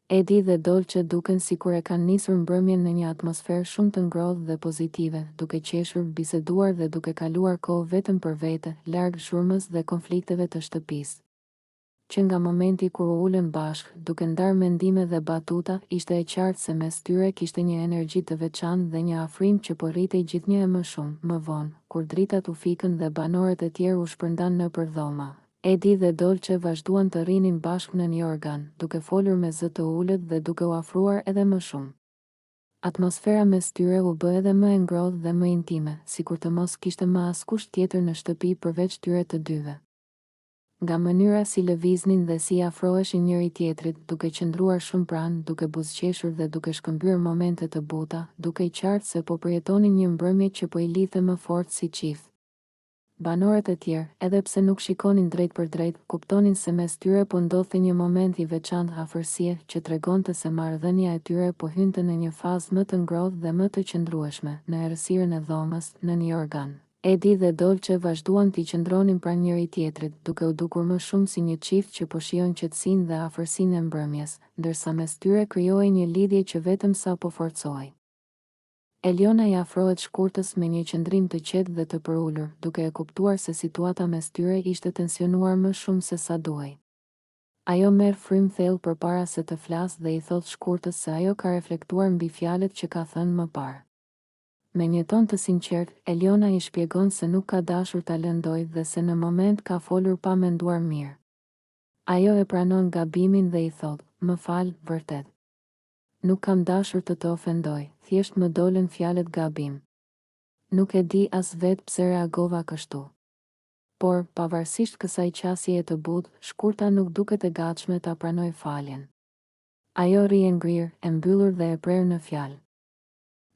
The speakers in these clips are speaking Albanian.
Edi dhe Dolce duken sikur e kanë nisur mbrëmjen në një atmosferë shumë të ngrohtë dhe pozitive, duke qeshur, biseduar dhe duke kaluar kohë vetëm për vete, larg zhurmës dhe konflikteve të shtëpisë. Që nga momenti kur u ulën bashkë, duke ndarë mendime dhe batuta, ishte e qartë se mes tyre kishte një energji të veçantë dhe një afrim që po rritej gjithnjë e më shumë. Më vonë, kur dritat u fikën dhe banorët e tjerë u shpërndan nëpër dhoma, Edi dhe Dolce vazhduan të rrinin bashkë në një organ, duke folur me zë të ulët dhe duke u afruar edhe më shumë. Atmosfera mes tyre u bë edhe më e ngrohtë dhe më intime, sikur të mos kishte më askush tjetër në shtëpi përveç tyre të dyve. Nga mënyra si lëviznin dhe si afroheshin njëri tjetrit, duke qëndruar shumë pranë, duke buzëqeshur dhe duke shkëmbyer momente të buta, duke i qartë se po përjetonin një mbrëmje që po i lidhte më fort si çift. Banorët e tjerë, edhe pse nuk shikonin drejt për drejt, kuptonin se mes tyre po ndodhte një moment i veçantë afërsie që tregonte se marrëdhënia e tyre po hynte në një fazë më të ngrohtë dhe më të qëndrueshme, në errësirën e dhomës, në një organ. Edi dhe Dolce vazhduan t'i qëndronin pranë njëri tjetrit, duke u dukur më shumë si një çift që po shijon qetësinë dhe afërsinë e mbrëmjes, ndërsa mes tyre krijohej një lidhje që vetëm sa po forcohej. Eliona i afrohet Shkurtës me një qëndrim të qetë dhe të përulur, duke e kuptuar se situata mes tyre ishte tensionuar më shumë se sa duhej. Ajo merr frym thellë përpara se të flasë dhe i thot Shkurtës se ajo ka reflektuar mbi fjalët që ka thënë më parë. Me një ton të sinqert, Eliona i shpjegon se nuk ka dashur ta lëndojë dhe se në moment ka folur pa menduar mirë. Ajo e pranon gabimin dhe i thot, "Më fal, vërtet. Nuk kam dashur të ofendoj, thjesht më dolën fjalët gabim. Nuk e di as vetë pse reagova kështu." Por, pavarësisht kësaj qasjeje të butë, Shkurta nuk duket e gatshme ta pranoj faljen. Ajo rri e ngrirë, e mbyllur dhe e prerë në fjalë.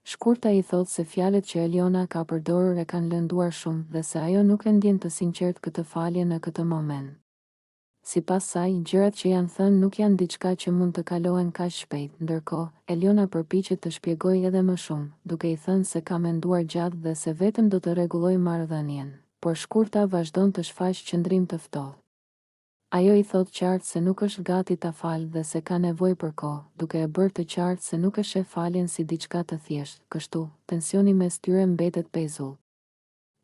Shkurta i thot se fjalët që Eliona ka përdorur e kanë lënduar shumë dhe se ajo nuk e ndjen të sinqert këtë falje në këtë moment. Sipas saj, gjërat që janë thënë nuk janë diçka që mund të kalohen kaq shpejt, ndërkohë, Eliona përpiqet të shpjegojë edhe më shumë, duke i thënë se ka menduar gjatë dhe se vetëm do të rregullojë marrëdhënien, por Shkurta vazhdon të shfaqë qëndrim të ftohtë. Ajo i thot qartë se nuk është gati ta falë dhe se ka nevojë për kohë, duke e bërë të qartë se nuk e sheh faljen si diçka të thjeshtë, kështu, tensioni mes tyre mbetet pezull.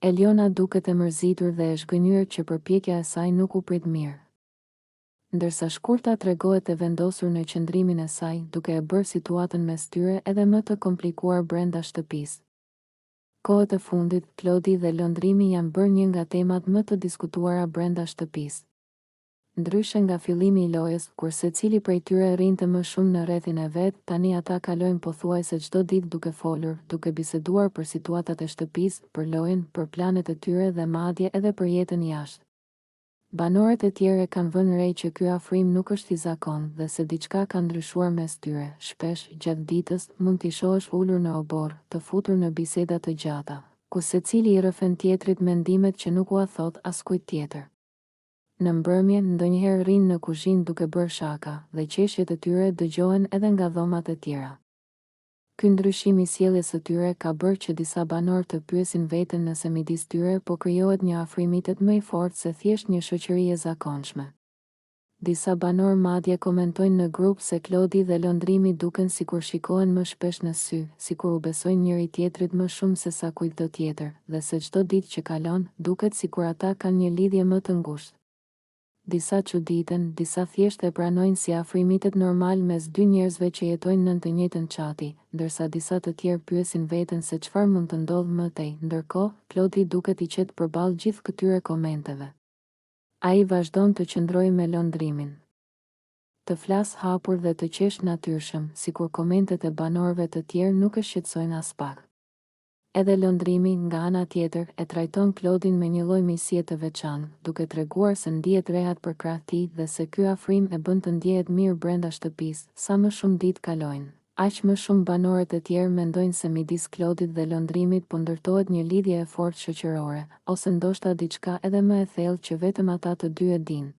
Eliona duket e mërzitur dhe e zhgënjur që përpjekja e saj nuk u prit mirë. Ndërsa Shkurta tregohet e vendosur në qëndrimin e saj, duke e bërë situatën mes tyre edhe më të komplikuar brenda shtëpisë. Kohët e fundit, Klodi dhe lëndrimi janë bërë një nga temat më të diskutuara brenda shtëpisë. Ndryshe nga fillimi i lojës, kur secili prej tyre rrinte më shumë në rrethin e vet, tani ata kalojnë pothuajse çdo ditë duke folur, duke biseduar për situatat e shtëpisë, për lojën, për planet e tyre dhe madje edhe për jetën jashtë. Banorët e tjerë kanë vënë re që ky afrim nuk është i zakontë dhe se diçka ka ndryshuar mes tyre. Shpesh, gjatë ditës, mund t'i shohësh ulur në obor, të futur në biseda të gjata, ku secili i rrëfen tjetrit mendimet që nuk ua thot askujt tjetër. Në mbrëmje, ndonjëherë rrinë në kuzhinë duke bërë shaka, dhe qeshjet e tyre dëgjohen edhe nga dhomat e tjera. Ky ndryshim i sjelljes së tyre ka bërë që disa banorë të pyesin veten nëse midis tyre po krijohet një afrimitet më i fortë se thjesht një shoqëri e zakonshme. Disa banorë madje komentojnë në grup se Klodi dhe lëndrimi duken sikur shikohen më shpesh në sy, sikur u besojnë njëri tjetrit më shumë se sa kujtdo tjetër, dhe se çdo ditë që kalon, duket sikur ata kanë një lidhje më të ngushtë. Disa çuditen, disa thjesht e pranojnë si afrimitet normal mes dy njerëzve që jetojnë nën të njëjtën çati, ndërsa disa të tjerë pyesin veten se çfarë mund të ndodhë më tej. Ndërkohë, Klodi duket i qetë përballë gjithë këtyre komenteve. Ai vazhdon të qëndrojë me lëndrimin, të flas hapur dhe të qesh natyrshëm, sikur komentet e banorëve të tjerë nuk e shqetësojnë as pak. Edhe lëndrimi, nga ana tjetër, e trajton Klodin me një lloj misie të veçantë, duke treguar se ndihet rehat për krah tij dhe se ky afrim e bën të ndjehet mirë brenda shtëpisë. Sa më shumë ditë kalojnë, aq më shumë banorët e tjerë mendojnë se midis Klodit dhe lëndrimit po ndërtohet një lidhje e fortë shoqërore, ose ndoshta diçka edhe më e thellë që vetëm ata të dy e dinë.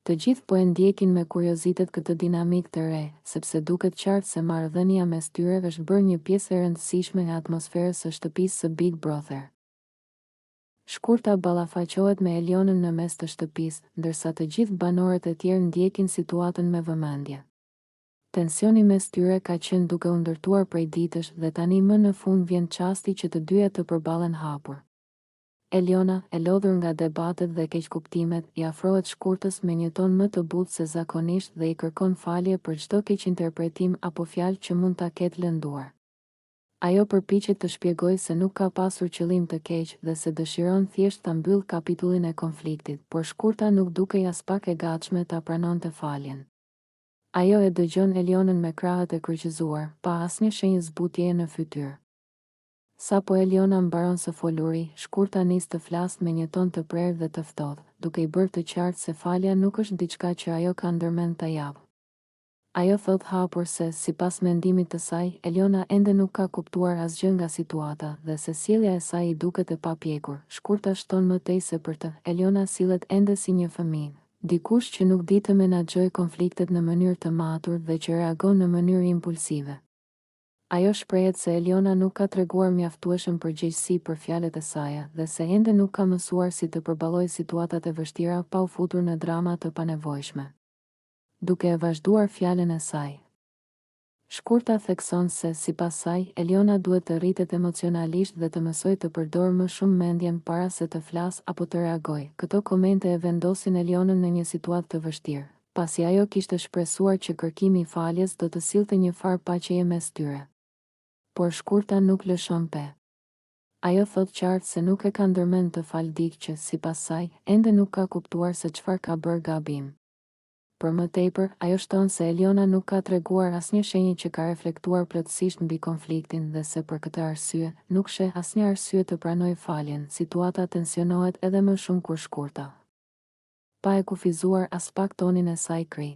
Të gjithë po e ndjekin me kuriozitet këtë dinamik të re, sepse duket qartë se marrëdhënia mes tyre është bërë një pjesë e rëndësishme e atmosferës së shtëpisë së Big Brother. Shkurta ballafaqohet me Elionën në mes të shtëpisë, ndërsa të gjithë banorët e tjerë ndjekin situatën me vëmendje. Tensioni mes tyre ka qenë duke u ndërtuar prej ditësh dhe tani më në fund vjen çasti që të dyja të përballen hapur. Eliona, e lodhur nga debatet dhe keqkuptimet, i afrohet Shkurtës me një ton më të butë se zakonisht dhe i kërkon falje për çdo keqinterpretim apo fjalë që mund ta ketë lënduar. Ajo përpiqet të shpjegojë se nuk ka pasur qëllim të keq dhe se dëshiron thjesht ta mbyllë kapitullin e konfliktit, por Shkurta nuk dukej as pak e gatshme ta pranonte faljen. Ajo e dëgjon Elionën me krahët e kryqëzuar, pa asnjë shenjë zbutjeje në fytyrë. Sapo Eliona mbaron së foluri, Shkurta nis të flasë me një ton të prerë dhe të ftohtë, duke i bërë të qartë se falja nuk është diçka që ajo ka ndërmend ta japë. Ajo thot hapur se, sipas mendimit të saj, Eliona ende nuk ka kuptuar asgjë nga situata dhe se sjellja e saj i duket e papjekur. Shkurta shton më tej se për të, Eliona sillet ende si një fëmijë, dikush që nuk di të menaxhojë konfliktet në mënyrë të matur dhe që reagon në mënyrë impulsive. Ajo shprehet se Eliona nuk ka treguar mjaftueshëm përgjegjësi për fjalët e saj dhe se ende nuk ka mësuar si të përballojë situatat e vështira pa u futur në drama të panevojshme. Duke e vazhduar fjalën e saj, Shkurta thekson se, sipas saj, Eliona duhet të rritet emocionalisht dhe të mësojë të përdorë më shumë mendjen para se të flasë apo të reagojë. Këto komente e vendosin Elionën në një situatë të vështirë, pasi ajo kishte shpresuar që kërkimi i faljes do të sillte një farë paqeje mes tyre. Por Shkurta nuk lëshon pe. Ajo thot qartë se nuk e ka ndërmend të falë dikë që, sipas saj, ende nuk ka kuptuar se çfarë ka bërë gabim. Për më tepër, ajo shton se Eliona nuk ka treguar asnjë shenjë që ka reflektuar plotësisht mbi konfliktin dhe se për këtë arsye nuk sheh asnjë arsye të pranojë faljen. Situata tensionohet edhe më shumë kur Shkurta, pa e kufizuar as pak tonin e saj kri.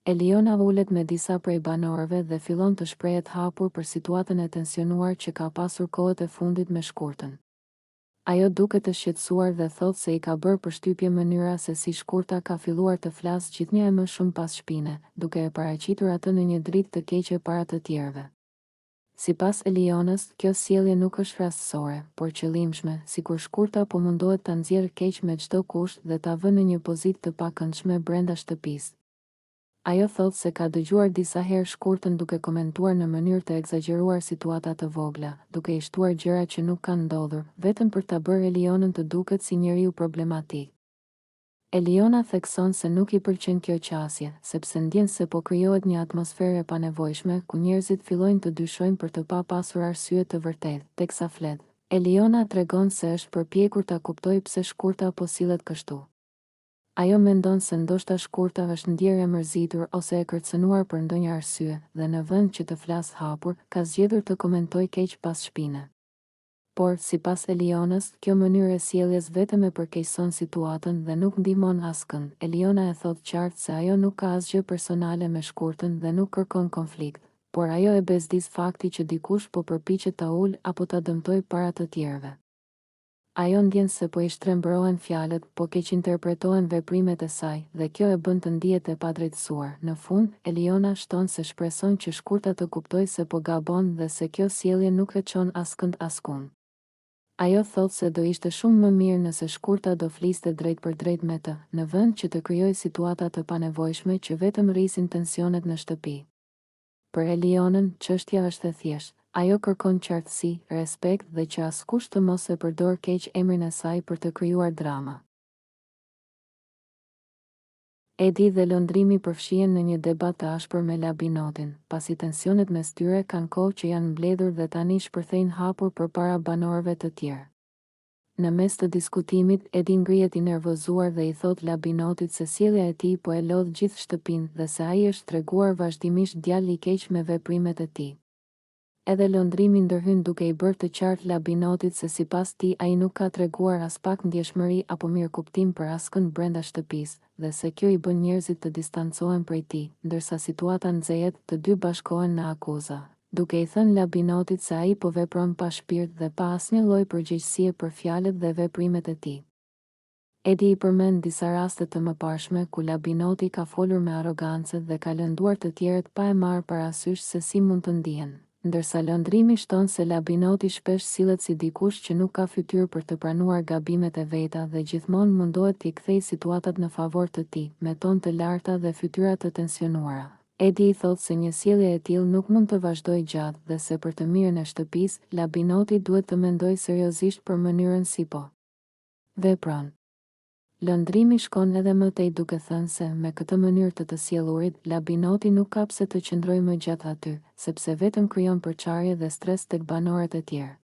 Eliona ulet me disa prej banorëve dhe fillon të shprehet hapur për situatën e tensionuar që ka pasur kohët e fundit me Shkurtën. Ajo duket të shqetësuar dhe thot se i ka bërë përshtypje mënyra se si Shkurta ka filluar të flasë gjithnjë e më shumë pas shpine, duke e paraqitur atë në një dritë të keqe para të tjerëve. Sipas Elionës, kjo sjellje nuk është rastësore, por qëllimshme, sikur Shkurta po mundohet ta nxjerrë keq me çdo kusht dhe ta vënë në një pozitë të pakëndshme brenda shtëpisë. Ajo thot se ka dëgjuar disa herë Shkurtën duke komentuar në mënyrë të egzageruar situata të vogla, duke i shtuar gjëra që nuk kanë ndodhur, vetëm për ta bërë Elionën të duket si njeriu problematik. Eliona thekson se nuk i pëlqen kjo qasje, sepse ndjen se po krijohet një atmosferë e panevojshme ku njerëzit fillojnë të dyshojnë për të pa pasur arsye të vërtetë, teksa flet. Eliona tregon se është përpjekur ta kuptojë pse Shkurta po sillet kështu. Ajo mendon se ndoshta Shkurta është ndjerë e mërzitur ose e kërcënuar për ndonjë arsye dhe në vend që të flasë hapur, ka zgjedhur të komentojë keq pas shpine. Por, sipas Elionës, kjo mënyrë e sjelljes vetëm e përkeqëson situatën dhe nuk ndihmon askënd. Eliona e thot qartë se ajo nuk ka asgjë personale me Shkurtën dhe nuk kërkon konflikt, por ajo e bezdis fakti që dikush po përpiqet ta ulë apo ta dëmtojë para të tjerëve. Ajo ndjen se po i shtrembërohen fjalët, po keqinterpretohen veprimet e saj dhe kjo e bën të ndihet e padrejtësuar. Në fund, Eliona shton se shpreson që Shkurta të kuptojë se po gabon dhe se kjo sjellje nuk e çon askënd askund. Ajo thot se do ishte shumë më mirë nëse Shkurta do fliste drejt për drejt me të, në vend që të krijojë situata të panevojshme që vetëm rrisin tensionet në shtëpi. Për Elionën, çështja është e thjeshtë. Ajo kërkon qartësi, respekt dhe që askush të mos e përdor keq emrin e saj për të krijuar drama. Edi dhe lëndrimi përfshihen në një debat të ashpër me Labinotin, pasi tensionet mes tyre kanë kohë që janë mbledhur dhe tani shpërthejnë hapur përpara banorëve të tjerë. Në mes të diskutimit, Edi ngrihet i nervozuar dhe i thot Labinotit se sjellja e tij po e lodh gjithë shtëpinë dhe se ai është treguar vazhdimisht djalë i keq me veprimet e tij. Edhe lëndrimi ndërhyn duke i bërë të qartë Labinotit se sipas tij ai nuk ka treguar as pak ndjeshmëri apo mirëkuptim për askënd brenda shtëpisë dhe se kjo i bën njerëzit të distancohen prej tij, ndërsa situata nxehet, të dy bashkohen në akuza, duke i thënë Labinotit se ai po vepron pa shpirt dhe pa asnjë lloj përgjegjësie për fjalët dhe veprimet e tij. Edi i përmend disa raste të mëparshme ku Labinoti ka folur me arrogancë dhe ka lënduar të tjerët pa e marrë parasysh se si mund të ndihen. Ndërsa lëndrimi shton se Labinoti shpesh sillet si dikush që nuk ka fytyrë për të pranuar gabimet e veta dhe gjithmonë mundohet t'i kthejë situatat në favor të tij, me ton të larta dhe fytyra të tensionuara. Edi i thotë se një sjellje e tillë nuk mund të vazhdojë gjatë dhe se për të mirën e shtëpisë, Labinoti duhet të mendojë seriozisht për mënyrën si po vepron. Lëndrimi shkon edhe më tej duke thënë se me këtë mënyrë të sjellurit, Labinoti nuk ka pse të qëndrojë më gjatë aty, sepse vetëm krijon përçarje dhe stres tek banorët e tjerë.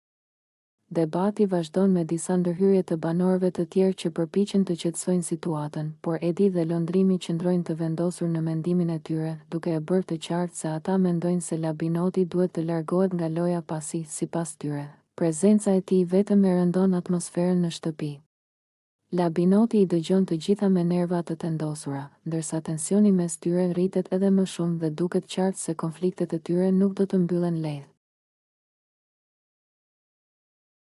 Debati vazhdon me disa ndërhyrje të banorëve të tjerë që përpiqen të qetësojnë situatën, por Edi dhe Lëndrimi qëndrojnë të vendosur në mendimin e tyre, duke e bërë të qartë se ata mendojnë se Labinoti duhet të largohet nga loja pasi, sipas tyre, prezenca e tij vetëm e rëndon atmosferën në shtëpi. Labinoti i dëgjon të gjitha me nerva të tendosura, ndërsa tensioni mes tyre rritet edhe më shumë dhe duket qartë se konfliktet e tyre nuk do të mbyllen lehtë.